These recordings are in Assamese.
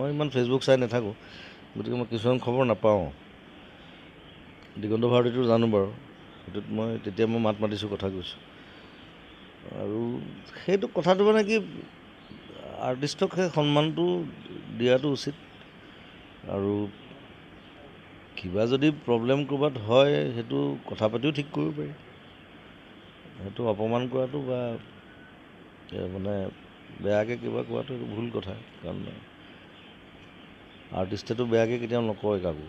মই ইমান ফেচবুক চাই নাথাকোঁ, গতিকে মই কিছুমান খবৰ নাপাওঁ। দিগন্ত ভাৰতীটো জানো বাৰু, সেইটোত তেতিয়া মই মাত মাতিছোঁ, কথা কৈছোঁ। আৰু সেইটো কথাটো মানে কি, আৰ্টিষ্টক সেই সন্মানটো দিয়াটো উচিত। আৰু কিবা যদি প্ৰব্লেম ক'ৰবাত হয়, সেইটো কথা পাতিও ঠিক কৰিব পাৰি। সেইটো অপমান কৰাটো বা মানে বেয়াকৈ কিবা কোৱাটো এইটো ভুল কথা। কাৰণ আৰ্টিষ্টেতো বেয়াকৈ কেতিয়াও নকয় কাকো,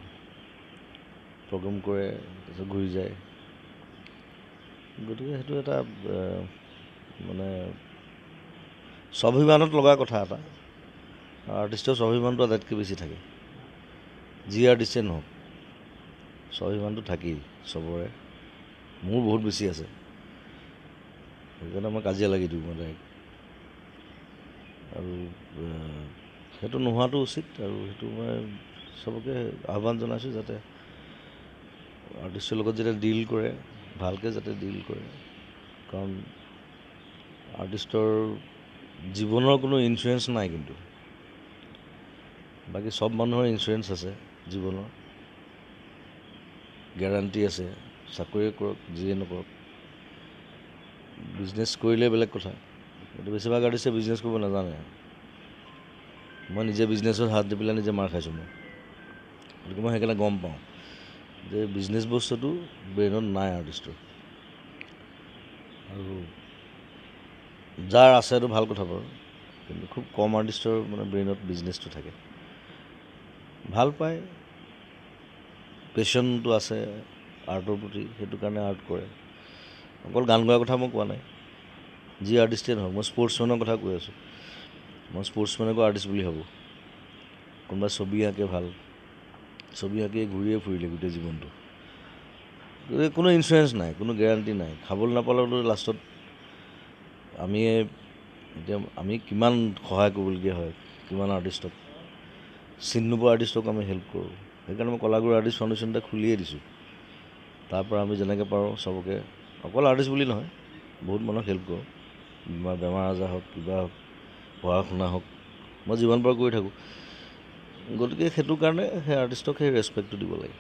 প্ৰগ্ৰেম কৰে তাৰপিছত ঘূৰি যায়। গতিকে সেইটো এটা মানে স্বাভিমানত লগা কথা এটা। আৰ্টিষ্টৰ স্বাভিমানটো আটাইতকৈ বেছি থাকে, যি আৰ্টিষ্টেই নহওক, স্বাভিমানটো থাকেই চবৰে। মোৰ বহুত বেছি আছে, সেইকাৰণে মই কাজিয়া লাগি দিওঁ মানে। আৰু সেইটো নোহোৱাটো উচিত। আৰু সেইটো মই চবকে আহ্বান জনাইছোঁ, যাতে আৰ্টিষ্টৰ লগত যেতিয়া ডিল কৰে, ভালকৈ যাতে ডিল কৰে। কাৰণ আৰ্টিষ্টৰ জীৱনৰ কোনো ইঞ্চুৰেঞ্চ নাই, কিন্তু বাকী চব মানুহৰ ইঞ্চুৰেঞ্চ আছে জীৱনৰ, গেৰাণ্টি আছে। চাকৰিয়ে কৰক, যিয়ে নকৰক। বিজনেছ কৰিলে বেলেগ কথা, কিন্তু বেছিভাগ আৰ্টিষ্টে বিজনেছ কৰিব নাজানে। মই নিজে বিজনেছত হাত দি পেলাই নিজে মাৰ খাইছোঁ মই, গতিকে মই সেইকাৰণে গম পাওঁ যে বিজনেছ বস্তুটো ব্ৰেইনত নাই আৰ্টিষ্টৰ। আৰু যাৰ আছে সেইটো ভাল কথা বাৰু, কিন্তু খুব কম আৰ্টিষ্টৰ মানে ব্ৰেইনত বিজনেছটো থাকে। ভাল পায়, পেশ্যনটো আছে আৰ্টৰ প্ৰতি, সেইটো কাৰণে আৰ্ট কৰে। অকল গান গোৱাৰ কথা মই কোৱা নাই, যি আৰ্টিষ্টেই নহওক। মই স্পৰ্টছমেনৰ কথা কৈ আছোঁ। মই স্পৰ্টছমেনকো আৰ্টিষ্ট বুলি ভাবোঁ। কোনোবাই ছবি আঁকে, ভাল ছবি আঁকিয়ে ঘূৰিয়ে ফুৰিলে গোটেই জীৱনটো, কোনো ইঞ্চুৰেঞ্চ নাই, কোনো গেৰাণ্টি নাই। খাবলৈ নাপালেতো লাষ্টত আমি কিমান সহায় কৰিবলগীয়া হয়, কিমান আৰ্টিষ্টক, চিনি নোপোৱা আৰ্টিষ্টক আমি হেল্প কৰোঁ। সেইকাৰণে মই কলাগুৰু আৰ্টিষ্ট ফাউণ্ডেশ্যন এটা খুলিয়ে দিছোঁ। তাৰপৰা আমি যেনেকৈ পাৰোঁ চবকে, অকল আৰ্টিষ্ট বুলি নহয়, বহুত মানুহক হেল্প কৰোঁ। বেমাৰ আজাৰ হওক, কিবা হওক, পঢ়া শুনা হওক, মই যিমান পাৰোঁ কৰি থাকোঁ। গতিকে সেইটো কাৰণে সেই আৰ্টিষ্টক সেই ৰেচপেক্টটো দিব লাগে।